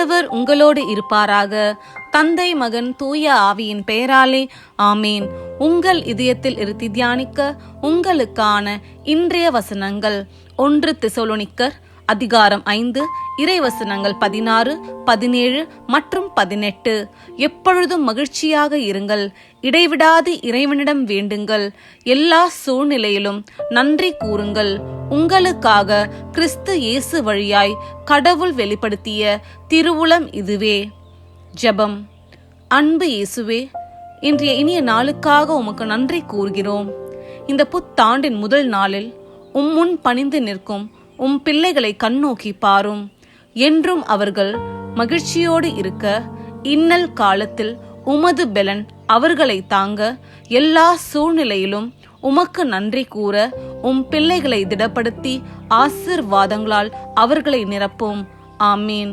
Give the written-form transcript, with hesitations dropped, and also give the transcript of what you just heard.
ஆண்டவர் உங்களோடு இருப்பாராக. தந்தை, மகன், தூய ஆவியின் பெயராலே ஆமேன். உங்கள் இதயத்தில் இருத்தி தியானிக்க உங்களுக்கான இன்றைய வசனங்கள் 1 தெசலோனிக்கர் அதிகாரம் 5 இறைவசனங்கள் 16, 17 மற்றும் 18. எப்பொழுதும் மகிழ்ச்சியாக இருங்கள், இடைவிடாது இறைவனிடம் வேண்டுங்கள், எல்லா சூழ்நிலையிலும் நன்றி கூறுங்கள். உங்களுக்காக கிறிஸ்து இயேசு வழியாய் கடவுள் வெளிப்படுத்திய திருவுளம் இதுவே. ஜெபம். அன்பு இயேசுவே, இன்றைய இனிய நாளுக்காக உமக்கு நன்றி கூறுகிறோம். இந்த புத்தாண்டின் முதல் நாளில் முன் பணிந்து நிற்கும் பிள்ளைகளை கண்ணோக்கி பாரும். என்றும் அவர்கள் மகிழ்ச்சியோடு இருக்க இன்னல் காலத்தில் உமது பெலன் அவர்களை தாங்க, எல்லா சூழ்நிலையிலும் உமக்கு நன்றி கூற பிள்ளைகளை திடப்படுத்தி ஆசீர்வாதங்களால் அவர்களை நிரப்பும். ஆமீன்.